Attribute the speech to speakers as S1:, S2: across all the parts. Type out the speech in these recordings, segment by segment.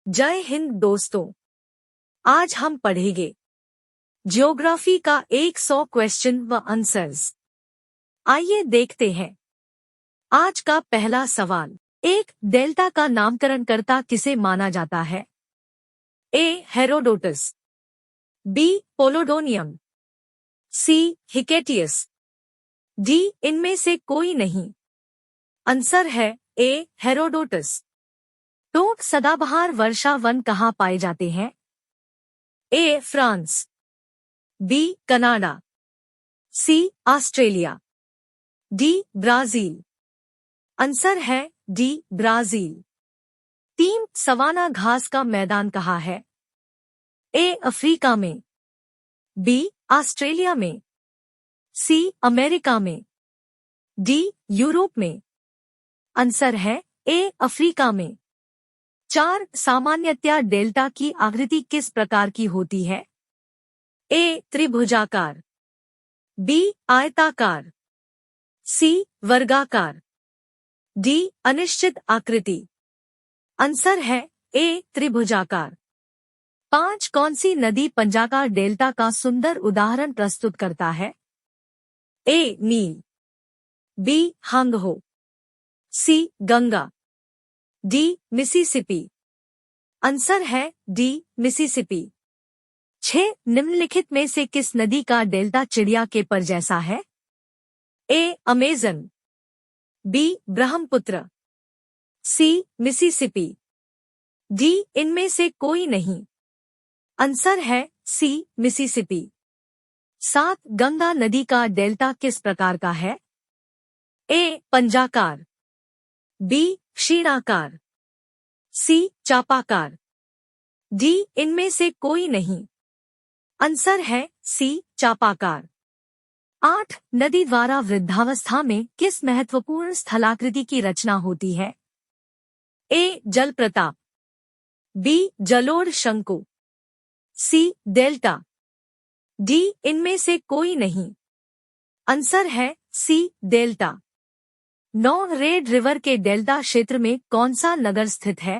S1: जय हिंद दोस्तों। आज हम पढ़ेंगे ज्योग्राफी का 100 क्वेश्चन व आंसर्स। आइए देखते हैं। आज का पहला सवाल, एक डेल्टा का नामकरण करता किसे माना जाता है? ए हेरोडोटस, बी पोलोडोनियम, सी हिकेटियस, डी इनमें से कोई नहीं। आंसर है ए हेरोडोटस। तो सदाबहार वर्षा वन कहाँ पाए जाते हैं? A France, B Canada, C Australia, D Brazil. Answer है डी ब्राजील। तीन सवाना घास का मैदान कहाँ है? ए अफ्रीका में, बी ऑस्ट्रेलिया में, सी अमेरिका में, डी यूरोप में। आंसर है ए अफ्रीका में। चार सामान्यतया डेल्टा की आकृति किस प्रकार की होती है? ए त्रिभुजाकार, बी आयताकार, सी वर्गाकार, डी अनिश्चित आकृति। आंसर है ए त्रिभुजाकार। पांच कौन सी नदी पंजाकार डेल्टा का सुंदर उदाहरण प्रस्तुत करता है? ए नील, बी हांगहो, सी गंगा, डी मिसिसिपी। आंसर है डी मिसिसिपी। 6 निम्नलिखित में से किस नदी का डेल्टा चिड़िया के पर जैसा है? ए अमेजन, बी ब्रह्मपुत्र, सी मिसिसिपी, डी इनमें से कोई नहीं। आंसर है सी मिसिसिपी। 7 गंगा नदी का डेल्टा किस प्रकार का है? ए पंजाकार, बी क्षीणाकार, सी चापाकार, डी इनमें से कोई नहीं। आंसर है सी चापाकार। 8 नदी द्वारा वृद्धावस्था में किस महत्वपूर्ण स्थलाकृति की रचना होती है? ए जलप्रपात, बी जलोढ़ शंकु, सी डेल्टा, डी इनमें से कोई नहीं। आंसर है सी डेल्टा। 9 रेड रिवर के डेल्टा क्षेत्र में कौन सा नगर स्थित है?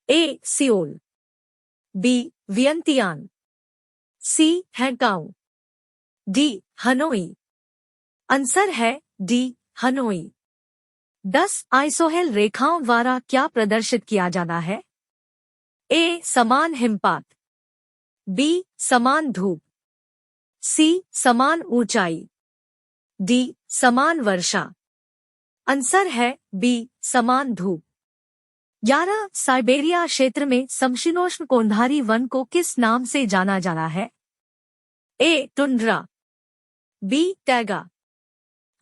S1: ए सियोल, बी वियंतियान, सी हैंगकांग, डी हनोई। आंसर है डी हनोई। 10 आइसोहेल रेखाओं द्वारा क्या प्रदर्शित किया जाता है? ए समान हिमपात, बी समान धूप, सी समान ऊंचाई, डी समान वर्षा। आंसर है बी समान धूप। 11 साइबेरिया क्षेत्र में समशीतोष्ण कोणधारी वन को किस नाम से जाना जाता है? ए टुंड्रा, बी टैगा,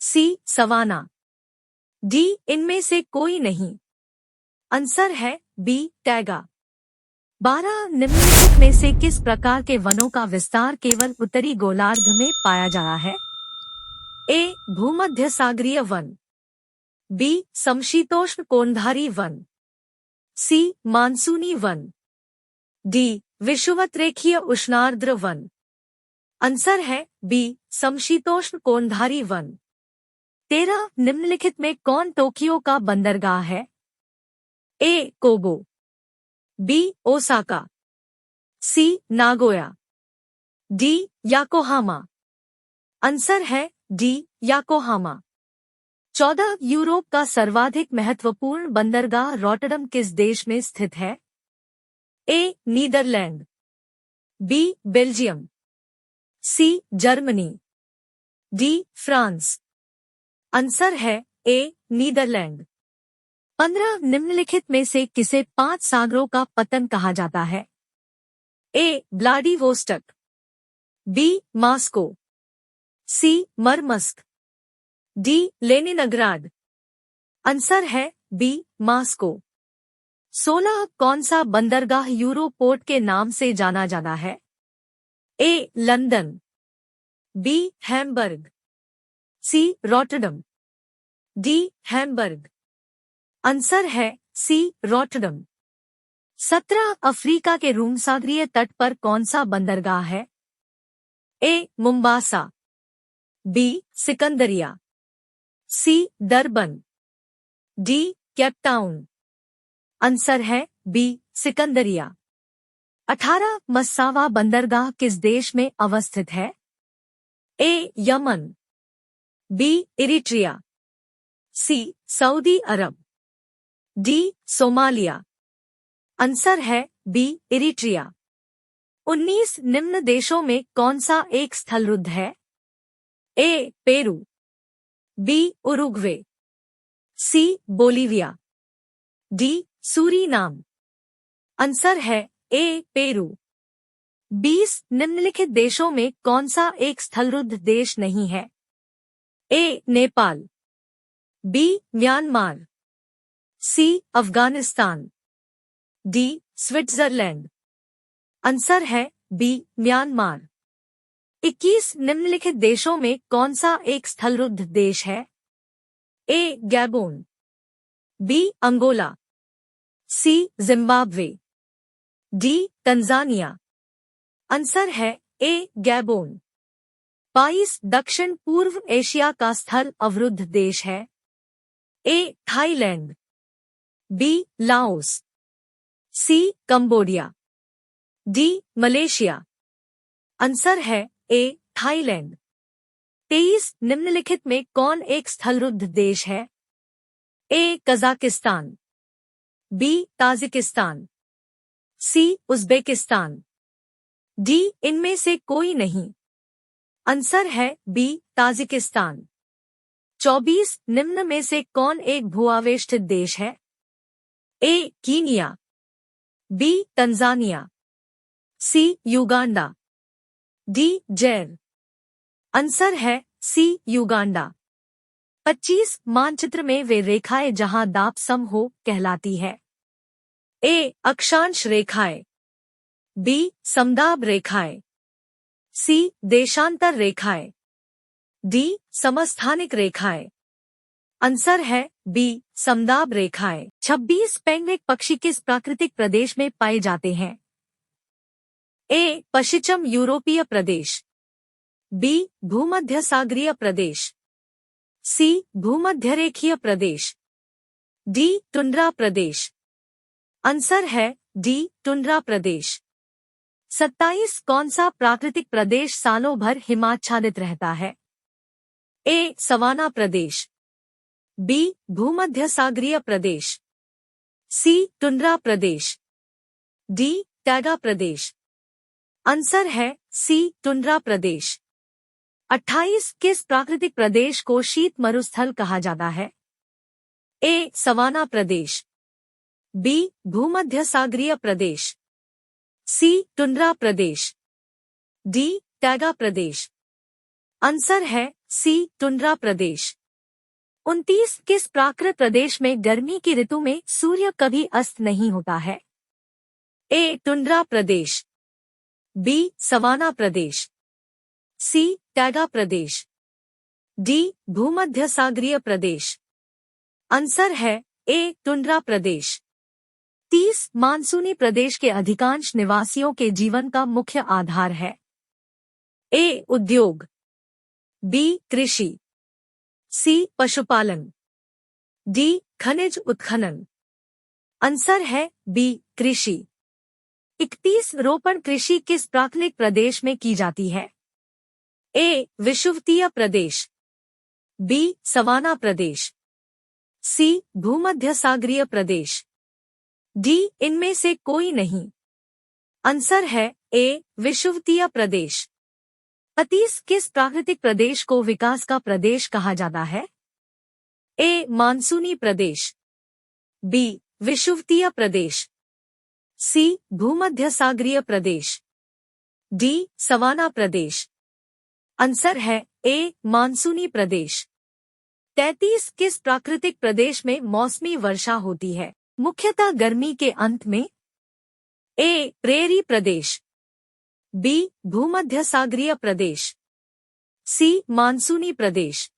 S1: सी सवाना, डी इनमें से कोई नहीं। आंसर है बी टैगा। 12 निम्नलिखित में से किस प्रकार के वनों का विस्तार केवल उत्तरी गोलार्ध में पाया जाता है? ए भूमध्य सागरीय वन, बी समशीतोष्ण कोणधारी वन, सी मानसूनी वन, डी विषुवतरेखीय उष्णार्द्र वन। आंसर है बी समशीतोष्ण कोणधारी वन। 13 निम्नलिखित में कौन टोक्यो का बंदरगाह है? ए कोबो, बी ओसाका, सी नागोया, डी याकोहामा। आंसर है डी याकोहामा। 14 यूरोप का सर्वाधिक महत्वपूर्ण बंदरगाह रॉटरडम किस देश में स्थित है? A Netherlands, B Belgium, C Germany, D France. Answer है ए नीदरलैंड। 15 निम्नलिखित में से किसे 5 सागरों का पतन कहा जाता है? ए व्लादिवोस्टोक, बी मास्को, सी मरमस्क, डी लेनिनग्राड। आंसर है बी मास्को। 16 कौन सा बंदरगाह यूरोपोर्ट के नाम से जाना जाता है? A London, B Hamburg, C Rotterdam, D Hamburg. Answer है सी रॉटरडम। 17 अफ्रीका के रूम सागरीय तट पर कौन सा बंदरगाह है? ए मुम्बासा, बी सिकंदरिया, C Durban, D Cape Town. Answer है बी सिकंदरिया। 18 मस्सावा बंदरगाह किस देश में अवस्थित है? A Yemen, B Eritrea, C Saudi अरब, डी सोमालिया। आंसर है बी इरिट्रिया। 19 निम्न देशों में कौन सा एक स्थलरुद्ध है? ए पेरू, बी उरुग्वे, सी बोलीविया, डी सूरीनाम। आंसर है ए पेरू। 20 निम्नलिखित देशों में कौन सा एक स्थलरुद्ध देश नहीं है? ए नेपाल, बी म्यांमार, सी अफगानिस्तान, डी स्विट्जरलैंड। आंसर है बी म्यांमार। 21 निम्नलिखित देशों में कौन सा एक स्थलरुद्ध देश है? ए गैबोन, बी अंगोला, सी जिम्बाब्वे, डी तंजानिया। आंसर है ए गैबोन। 22 दक्षिण पूर्व एशिया का स्थल अवरुद्ध देश है? A Thailand, B Laos, C Cambodia, D Malaysia. Answer है ए थाईलैंड। 23 निम्नलिखित में कौन एक स्थलरुद्ध देश है? ए कजाकिस्तान, बी ताजिकिस्तान, सी उज़्बेकिस्तान, डी इनमें से कोई नहीं। आंसर है बी ताजिकिस्तान। 24 निम्न में से कौन एक भूआवेष्टित देश है? ए कीनिया, बी तंजानिया, सी युगांडा, डी जैर। आंसर है सी युगांडा। 25 मानचित्र में वे रेखाएं जहां दाब सम हो कहलाती है? ए अक्षांश रेखाएं, बी समदाब रेखाएं, सी देशांतर रेखाएं, डी समस्थानिक रेखाएं। आंसर है बी समदाब रेखाएं। 26 पेंगुइन पक्षी किस प्राकृतिक प्रदेश में पाए जाते हैं? ए पश्चिम यूरोपीय प्रदेश, बी भूमध्य सागरीय प्रदेश, सी भूमध्यरेखीय प्रदेश, डी टुंड्रा प्रदेश। आंसर है डी टुंड्रा प्रदेश। 27 कौन सा प्राकृतिक प्रदेश सालों भर हिमाच्छादित रहता है? ए सवाना प्रदेश, बी भूमध्य सागरीय प्रदेश, सी टुंड्रा प्रदेश, डी टैगा प्रदेश। आंसर है सी टुंड्रा प्रदेश। 28 किस प्राकृतिक प्रदेश को शीत मरुस्थल कहा जाता है? ए सवाना प्रदेश, बी भूमध्य सागरीय प्रदेश, सी टुंड्रा प्रदेश, डी टैगा प्रदेश। आंसर है सी टुंड्रा प्रदेश। 29 किस प्राकृत प्रदेश में गर्मी की ऋतु में सूर्य कभी अस्त नहीं होता है? ए टुंड्रा प्रदेश, बी सवाना प्रदेश, सी टैगा प्रदेश, डी भूमध्य सागरीय प्रदेश। आंसर है ए टुंड्रा प्रदेश। 30 मानसूनी प्रदेश के अधिकांश निवासियों के जीवन का मुख्य आधार है? ए उद्योग, बी कृषि, सी पशुपालन, डी खनिज उत्खनन। आंसर है बी कृषि। 31 रोपण कृषि किस प्राकृतिक प्रदेश में की जाती है? ए विषुवतीय प्रदेश, बी सवाना प्रदेश, सी भूमध्य सागरीय प्रदेश, डी इनमें से कोई नहीं। आंसर है ए विषुवतीय प्रदेश। 32 किस प्राकृतिक प्रदेश को विकास का प्रदेश कहा जाता है? ए मानसूनी प्रदेश, बी विषुवतीय प्रदेश, सी भूमध्य सागरीय प्रदेश, डी सवाना प्रदेश। आंसर है ए मानसूनी प्रदेश। 33 किस प्राकृतिक प्रदेश में मौसमी वर्षा होती है, मुख्यतः गर्मी के अंत में? ए प्रेरी प्रदेश, बी भूमध्य सागरीय प्रदेश, सी मानसूनी प्रदेश,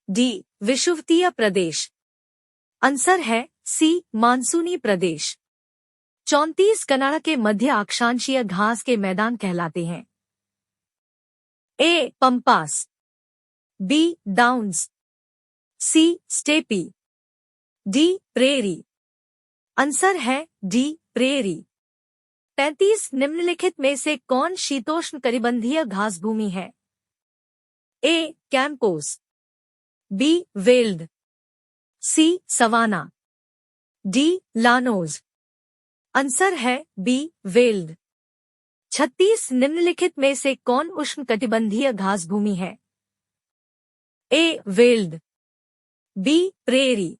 S1: डी विषुवतीय प्रदेश। आंसर है सी मानसूनी प्रदेश। 34 कनाडा के मध्य अक्षांशीय घास के मैदान कहलाते हैं? ए पंपास, बी डाउन्स, सी स्टेपी, डी प्रेरी। आंसर है डी प्रेरी। 35 निम्नलिखित में से कौन शीतोष्ण कटिबंधीय घास भूमि है? ए कैंपोस, बी वेल्ड, सी सवाना, डी लानोज। आंसर है बी वेल्ड। 36 निम्नलिखित में से कौन उष्ण कटिबंधीय घास भूमि है? A veld, B prairie,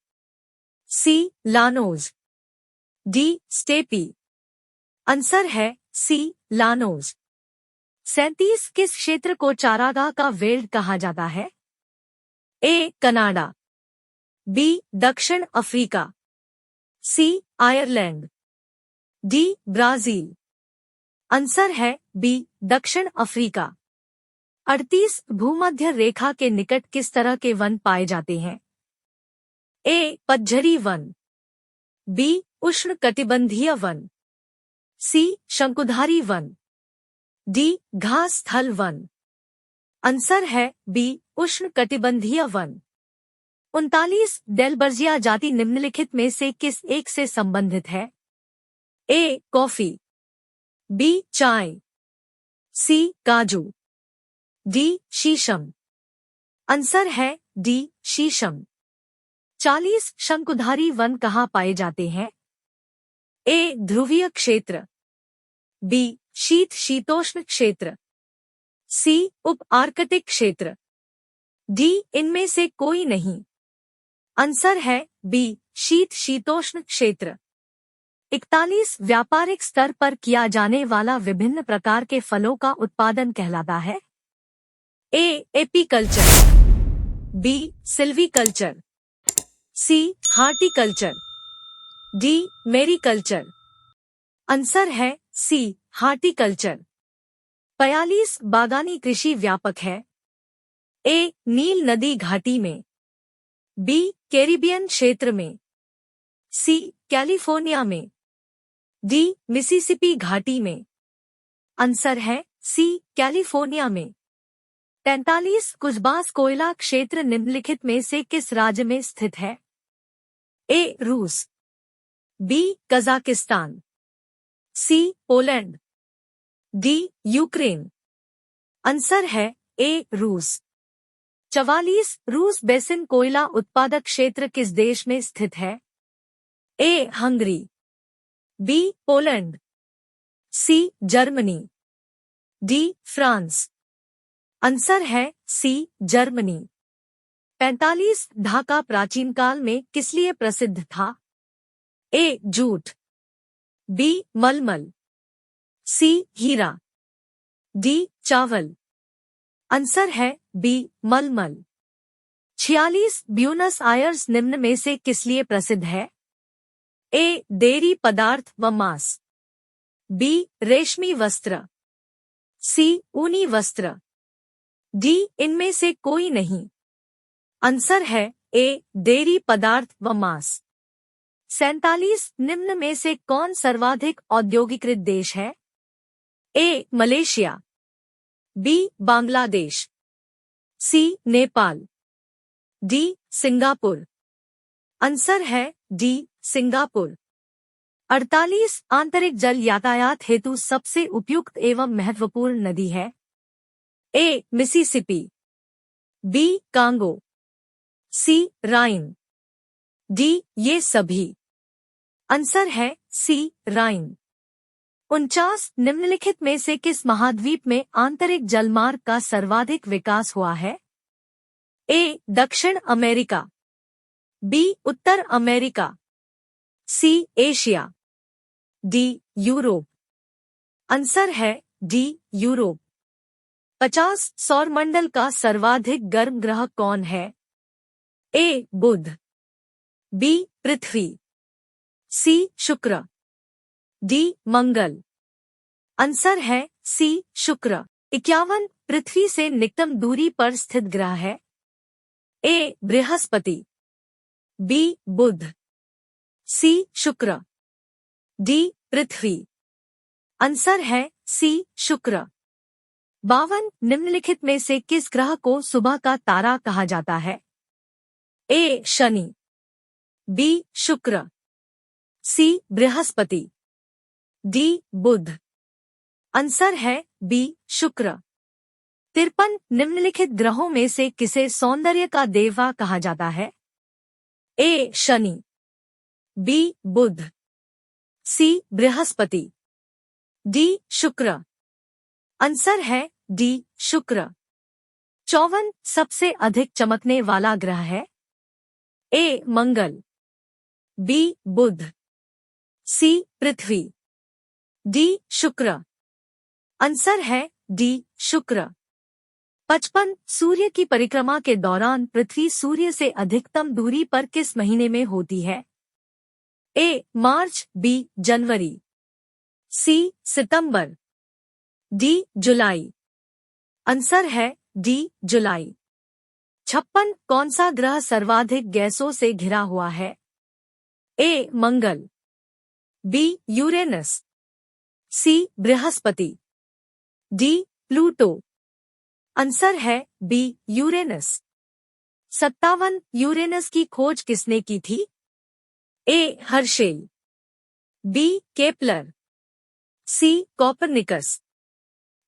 S1: C llanos, D steppe. Answer है सी लानोज। 37 किस क्षेत्र को चारागाह का वेल्ड कहा जाता है? ए कनाडा, बी दक्षिण अफ्रीका, सी आयरलैंड, डी ब्राजील। आंसर है बी दक्षिण अफ्रीका। 38 भूमध्य रेखा के निकट किस तरह के वन पाए जाते हैं? ए पतझरी वन, बी उष्ण कटिबंधीय वन, सी शंकुधारी वन, डी घास स्थल वन। आंसर है बी उष्ण कटिबंधीय वन। 39 डेलबर्जिया जाति निम्नलिखित में से किस एक से संबंधित है? ए कॉफी, बी चाय, सी काजू, डी शीशम। आंसर है डी शीशम। 40 शंकुधारी वन कहाँ पाए जाते हैं? ए ध्रुवीय क्षेत्र, बी शीत शीतोष्ण क्षेत्र, सी उप आर्कटिक क्षेत्र, डी इनमें से कोई नहीं। आंसर है बी शीत शीतोष्ण क्षेत्र। 41 व्यापारिक स्तर पर किया जाने वाला विभिन्न प्रकार के फलों का उत्पादन कहलाता है? A apiculture, B silviculture, C horticulture, D mariculture. Answer है सी हार्टिकल्चर। 42 बागानी कृषि व्यापक है? ए नील नदी घाटी में, बी कैरिबियन क्षेत्र में, सी कैलिफोर्निया में, डी मिसिसिपी घाटी में। आंसर है सी कैलिफोर्निया में। 43 कुजबास कोयला क्षेत्र निम्नलिखित में से किस राज्य में स्थित है? ए रूस, बी कजाकिस्तान, सी पोलैंड, डी यूक्रेन। आंसर है ए रूस। 44 रूस बेसिन कोयला उत्पादक क्षेत्र किस देश में स्थित है? A Hungary, B Poland, C Germany, D France. Answer है सी जर्मनी। 45 ढाका प्राचीन काल में किस लिए प्रसिद्ध था? ए जूट, बी मलमल, सी हीरा, डी चावल। आंसर है बी मलमल। 46 ब्यूनस आयर्स निम्न में से किस लिए प्रसिद्ध है? ए डेयरी पदार्थ व मांस, बी रेशमी वस्त्र, सी ऊनी वस्त्र, डी इनमें से कोई नहीं। आंसर है ए डेयरी पदार्थ व मांस। 47 निम्न में से कौन सर्वाधिक औद्योगिकृत देश है? A Malaysia, B Bangladesh, C Nepal, D Singapore. Answer है डी सिंगापुर। 48 आंतरिक जल यातायात हेतु सबसे उपयुक्त एवं महत्वपूर्ण नदी है? ए मिसिसिपी, बी कांगो, सी राइन, डी ये सभी। आंसर है सी राइन। 49 निम्नलिखित में से किस महाद्वीप में आंतरिक जलमार्ग का सर्वाधिक विकास हुआ है? ए दक्षिण अमेरिका, बी उत्तर America, C Asia, D Europe. Answer है डी यूरोप। 50 सौरमंडल का सर्वाधिक गर्म ग्रह कौन है? ए बुध, बी पृथ्वी, सी शुक्र, डी मंगल। आंसर है सी शुक्र। 51 पृथ्वी से निकटतम दूरी पर स्थित ग्रह है? ए बृहस्पति, बी बुध, सी शुक्र, डी पृथ्वी। आंसर है सी शुक्र। 52 निम्नलिखित में से किस ग्रह को सुबह का तारा कहा जाता है? ए शनि, बी शुक्र, सी बृहस्पति, डी बुध। आंसर है बी शुक्र। 53 निम्नलिखित ग्रहों में से किसे सौंदर्य का देवता कहा जाता है? ए शनि, बी बुध, सी बृहस्पति, डी शुक्र। आंसर है डी शुक्र। 54 सबसे अधिक चमकने वाला ग्रह है? ए मंगल, बी बुध, सी पृथ्वी, डी शुक्र। आंसर है डी शुक्र। 55 सूर्य की परिक्रमा के दौरान पृथ्वी सूर्य से अधिकतम दूरी पर किस महीने में होती है? ए मार्च, बी जनवरी, सी सितंबर, डी जुलाई। आंसर है डी जुलाई। 56 कौन सा ग्रह सर्वाधिक गैसों से घिरा हुआ है? ए मंगल, बी यूरेनस, सी बृहस्पति, डी प्लूटो। आंसर है बी यूरेनस। 57 यूरेनस की खोज किसने की थी? ए हर्शेल, बी केपलर, सी कोपरनिकस,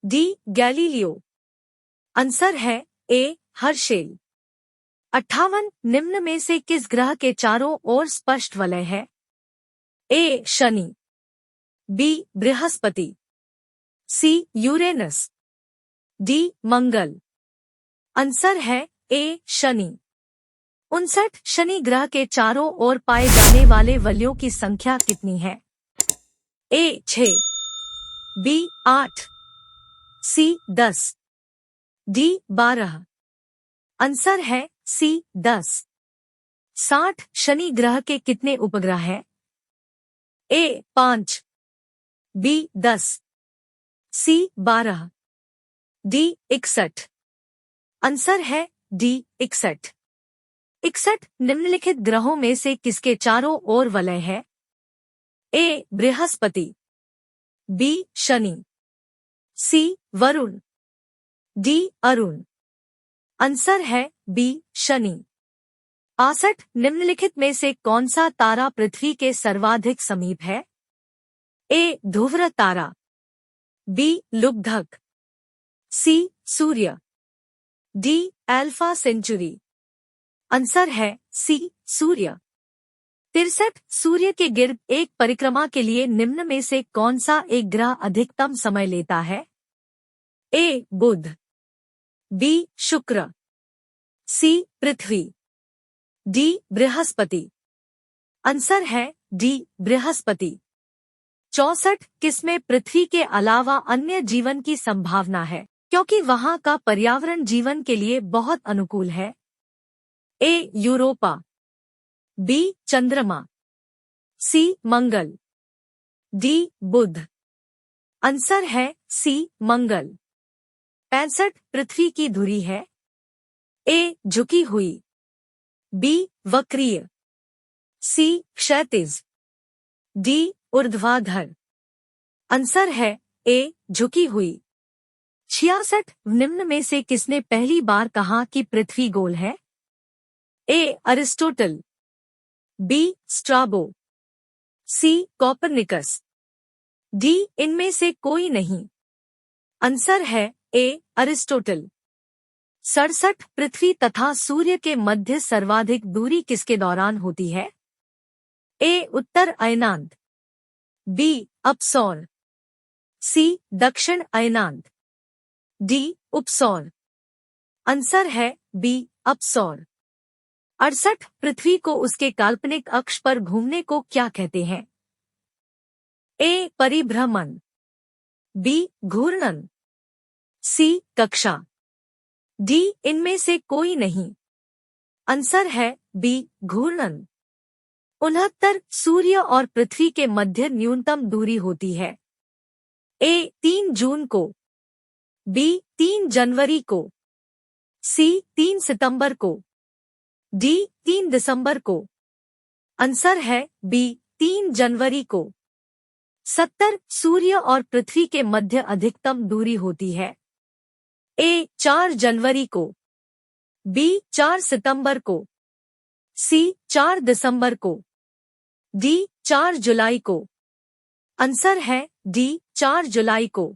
S1: डी गैलीलियो। आंसर है ए हर्शेल। 58 निम्न में से किस ग्रह के चारों ओर स्पष्ट वलय है? ए शनि, बी बृहस्पति, सी यूरेनस, डी मंगल। आंसर है ए शनि। 59 शनि ग्रह के चारों ओर पाए जाने वाले वलयों की संख्या कितनी है? ए 6, बी 8, सी 10, डी 12। आंसर है सी 10। 60 शनि ग्रह के कितने उपग्रह हैं? ए 5, बी 10, सी 12, डी 61। आंसर है डी 61। 61 निम्नलिखित ग्रहों में से किसके चारों ओर वलय है? ए बृहस्पति, बी शनि, सी वरुण, डी अरुण। आंसर है बी शनि। 62 निम्नलिखित में से कौन सा तारा पृथ्वी के सर्वाधिक समीप है? ए ध्रुव तारा, बी लुब्धक, सी सूर्य, डी अल्फा सेंचुरी। आंसर है सी सूर्य। 63 सूर्य के गिर्द एक परिक्रमा के लिए निम्न में से कौन सा एक ग्रह अधिकतम समय लेता है? ए बुध, बी शुक्र, सी पृथ्वी, डी बृहस्पति। आंसर है डी बृहस्पति। 64 किसमें पृथ्वी के अलावा अन्य जीवन की संभावना है, क्योंकि वहां का पर्यावरण जीवन के लिए बहुत अनुकूल है? ए यूरोपा, बी चंद्रमा, सी मंगल, डी बुध। आंसर है सी मंगल। 65 पृथ्वी की धुरी है? ए झुकी हुई, बी वक्रीय, सी क्षैतिज, डी ऊर्ध्वाधर। आंसर है ए झुकी हुई। 66 निम्न में से किसने पहली बार कहा कि पृथ्वी गोल है? ए अरिस्टोटल, बी स्ट्राबो, सी कोपरनिकस, डी इनमें से कोई नहीं। आंसर है ए अरिस्टोटल। 67 पृथ्वी तथा सूर्य के मध्य सर्वाधिक दूरी किसके दौरान होती है? ए उत्तर अयनांत, बी अपसौर, सी दक्षिण अयनांत, डी उपसौर। आंसर है बी अपसौर। 68 पृथ्वी को उसके काल्पनिक अक्ष पर घूमने को क्या कहते हैं? ए परिभ्रमण, बी घूर्णन, सी कक्षा, डी इनमें से कोई नहीं। आंसर है बी घूर्णन। 69 सूर्य और पृथ्वी के मध्य न्यूनतम दूरी होती है? ए 3 जून को, बी 3 जनवरी को, सी 3 सितंबर को, डी 3 दिसंबर को। आंसर है बी 3 जनवरी को। 70 सूर्य और पृथ्वी के मध्य अधिकतम दूरी होती है? ए 4 जनवरी को, बी 4 सितंबर को, सी 4 दिसंबर को, डी 4 जुलाई को। आंसर है डी 4 जुलाई को।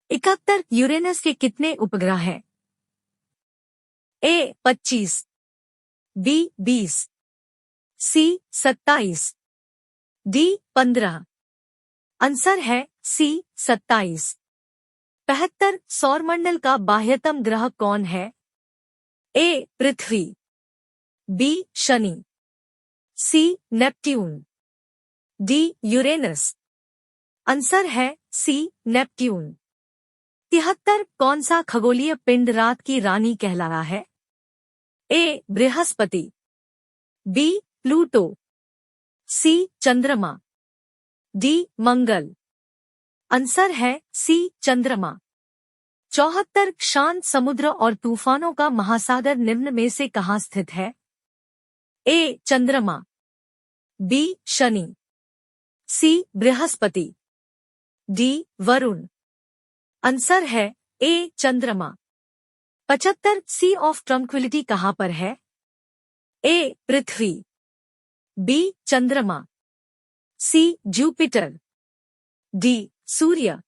S1: 71 यूरेनस के कितने उपग्रह हैं? ए 25, बी 20, सी 27, डी 15। आंसर है सी 27। 75 सौरमंडल का बाह्यतम ग्रह कौन है? ए पृथ्वी, B Shani, C Neptune, D Uranus. Answer है सी नेपट्यून। 73 कौन सा खगोलीय पिंड रात की रानी कहलाता है? ए बृहस्पति, बी प्लूटो, सी चंद्रमा, डी मंगल। आंसर है सी चंद्रमा। 74 शांत समुद्र और तूफानों का महासागर निम्न में से कहाँ स्थित है? ए चंद्रमा, बी शनि, सी बृहस्पति, डी वरुण। आंसर है ए चंद्रमा। 75 सी ऑफ ट्रंक्विलिटी कहाँ पर है? ए पृथ्वी, बी चंद्रमा, सी जुपिटर, डी सूर्य।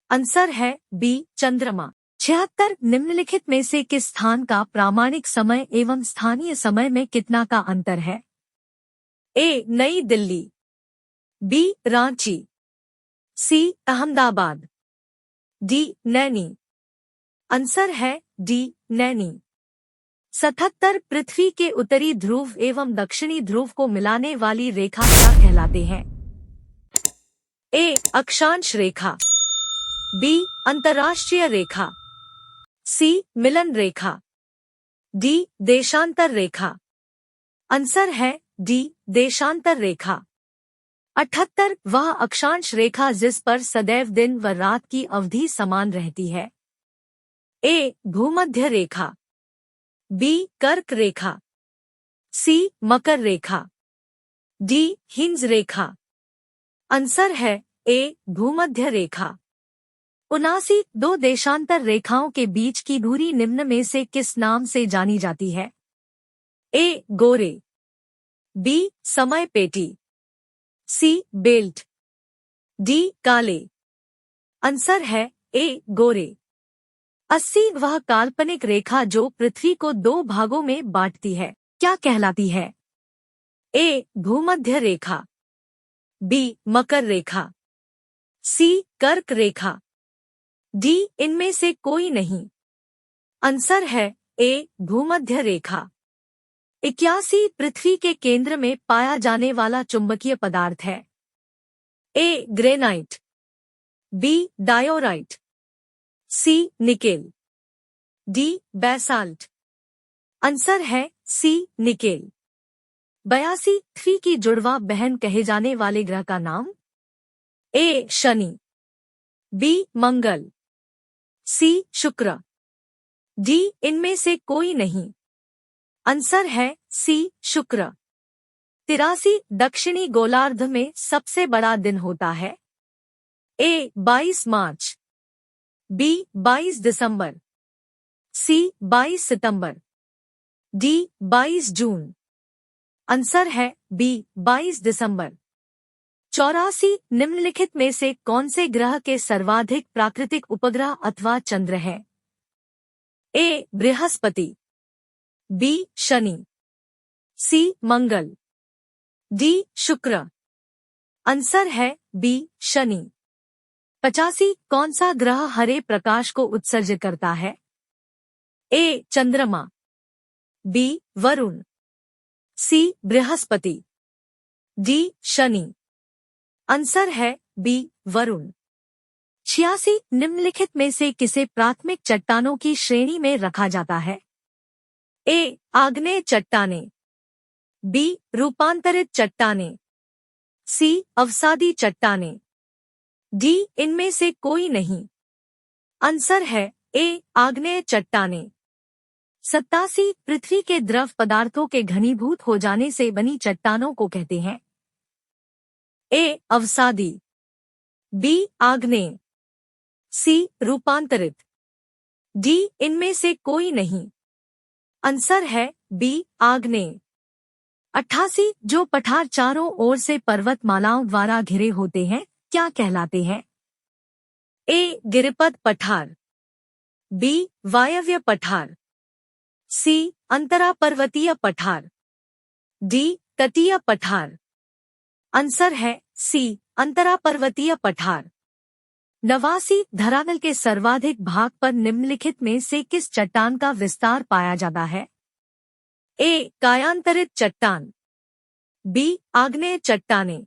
S1: आंसर है बी चंद्रमा। 76 निम्नलिखित में से किस स्थान का प्रामाणिक समय एवं स्थानीय समय में कितना का अंतर है? ए नई दिल्ली, बी रांची, सी अहमदाबाद, डी नैनी। आंसर है डी नैनी। 77 पृथ्वी के उत्तरी ध्रुव एवं दक्षिणी ध्रुव को मिलाने वाली रेखा क्या कहलाते हैं? ए अक्षांश रेखा, बी अंतर्राष्ट्रीय रेखा, सी मिलन रेखा, डी देशांतर रेखा। आंसर है डी देशांतर रेखा। 78 वह अक्षांश रेखा जिस पर सदैव दिन व रात की अवधि समान रहती है? ए भूमध्य रेखा, बी कर्क रेखा, सी मकर रेखा, डी हिंज रेखा। आंसर है ए भूमध्य रेखा। 79 दो देशांतर रेखाओं के बीच की दूरी निम्न में से किस नाम से जानी जाती है? ए गोरे, बी समय पेटी, सी बेल्ट, डी काले। आंसर है ए गोरे। 80 वह काल्पनिक रेखा जो पृथ्वी को दो भागों में बांटती है क्या कहलाती है? ए भूमध्य रेखा, बी मकर रेखा, सी कर्क रेखा, डी इनमें से कोई नहीं। आंसर है ए भूमध्य रेखा। 81 पृथ्वी के केंद्र में पाया जाने वाला चुंबकीय पदार्थ है? ए ग्रेनाइट, बी डायोराइट, सी निकेल, डी बैसाल्ट। आंसर है सी निकेल। 82 पृथ्वी की जुड़वा बहन कहे जाने वाले ग्रह का नाम? ए शनि, बी मंगल, सी शुक्र, डी इनमें से कोई नहीं। आंसर है सी शुक्र। 83 दक्षिणी गोलार्ध में सबसे बड़ा दिन होता है? ए 22 मार्च, बी 22 दिसंबर, सी 22 सितंबर, डी 22 जून। आंसर है बी 22 दिसंबर। 84 निम्नलिखित में से कौन से ग्रह के सर्वाधिक प्राकृतिक उपग्रह अथवा चंद्र है? ए बृहस्पति, बी शनि, सी मंगल, डी शुक्र। आंसर है बी शनि। 85 कौन सा ग्रह हरे प्रकाश को उत्सर्जित करता है? ए चंद्रमा, बी वरुण, सी बृहस्पति, डी शनि। आंसर है बी वरुण। 86 निम्नलिखित में से किसे प्राथमिक चट्टानों की श्रेणी में रखा जाता है? ए आग्नेय चट्टानें, बी रूपांतरित चट्टानें, सी अवसादी चट्टानें, डी इनमें से कोई नहीं। आंसर है ए आग्नेय चट्टानें। 87 पृथ्वी के द्रव पदार्थों के घनीभूत हो जाने से बनी चट्टानों को कहते हैं? ए अवसादी, बी आग्नेय, सी रूपांतरित, डी इनमें से कोई नहीं। आंसर है बी आग्नेय। 88 जो पठार चारों ओर से पर्वतमालाओं द्वारा घिरे होते हैं क्या कहलाते हैं? ए. गिरिपद पठार, बी. वायव्य पठार, सी. अंतरा पर्वतीय पठार, डी. तटीय पठार। आंसर है सी. अंतरा पर्वतीय पठार। 89 धरातल के सर्वाधिक भाग पर निम्नलिखित में से किस चट्टान का विस्तार पाया जाता है? ए. कायांतरित चट्टान, बी. आग्नेय चट्टानें,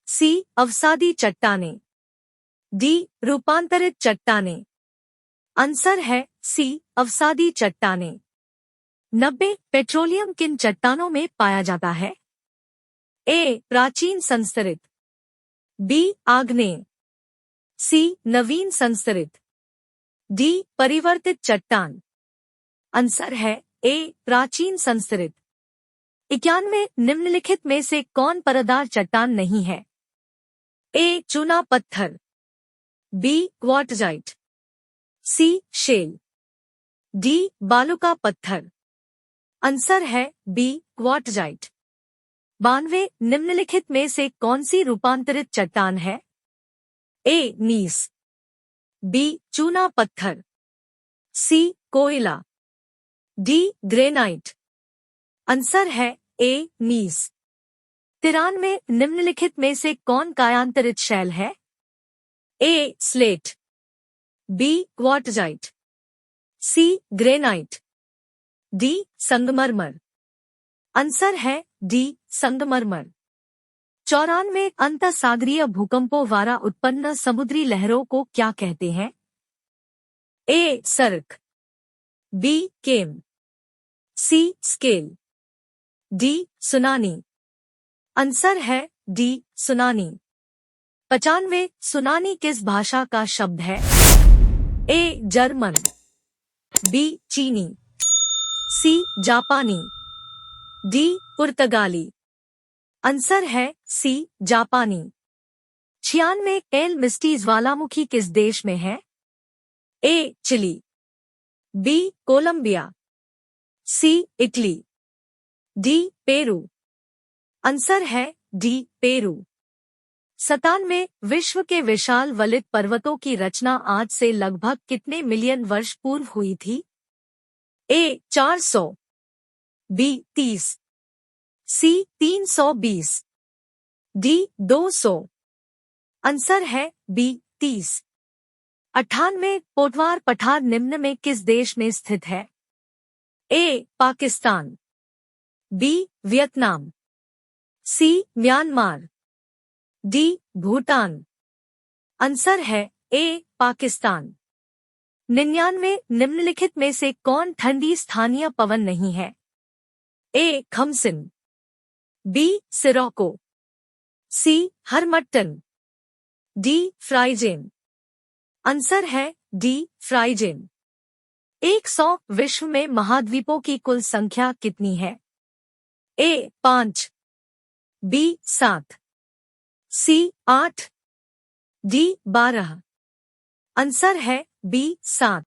S1: सी. अवसादी चट्टानें, डी. रूपांतरित चट्टानें। आंसर है सी. अवसादी चट्टानें। 90 पेट्रोलियम किन चट्टानों में पाया जाता है? ए. प्राचीन संस्तरित, बी. आग्नेय, सी. नवीन संस्तरित, डी. परिवर्तित चट्टान। आंसर है ए. प्राचीन संस्तरित। 91 निम्नलिखित में से कौन परतदार चट्टान नहीं है? ए. चूना पत्थर, B. Quartzite, C. Shale, D. बालू का पत्थर। आंसर है बी. क्वार्टजाइट। 92 निम्नलिखित में से कौन सी रूपांतरित चट्टान है? ए. नीस, बी. चूना पत्थर, सी. कोयला, डी. ग्रेनाइट। आंसर है ए. नीस। 93 निम्नलिखित में से कौन कायांतरित शैल है? A. Slate, B. Quartzite, C. Granite, D. संगमरमर। आंसर है डी. संगमरमर। 94 अंतःसागरीय भूकंपों द्वारा उत्पन्न समुद्री लहरों को क्या कहते हैं? A. Cirque, B. Kame, C. Scale, D. Tsunami. Answer है डी. सुनामी। 95 सुनामी किस भाषा का शब्द है? ए. German, B. चीनी, सी. जापानी, डी. पुर्तगाली। आंसर है सी. जापानी। 96 एल मिस्टी ज्वालामुखी किस देश में है? A. Chile, B. Colombia, C. Italy, D. Peru. Answer है डी. पेरू। 97 विश्व के विशाल वलित पर्वतों की रचना आज से लगभग कितने मिलियन वर्ष पूर्व हुई थी? A. 400, B. 30, C. 320, D. 200। Answer है बी. 30। 98 पोटवार पठार निम्न में किस देश में स्थित है? A. Pakistan, B. Vietnam, C. Myanmar, D. Bhutan. Answer है ए. पाकिस्तान। 99 निम्नलिखित में से कौन ठंडी स्थानीय पवन नहीं है? A. Khamsin, B. Sirocco, C. Harmattan, D. फ्राइजेन। आंसर है डी. फ्राइजेन। 100 विश्व में महाद्वीपों की कुल संख्या कितनी है? A. 5, B. 7, C. 8, D. 12। Answer है बी. 7।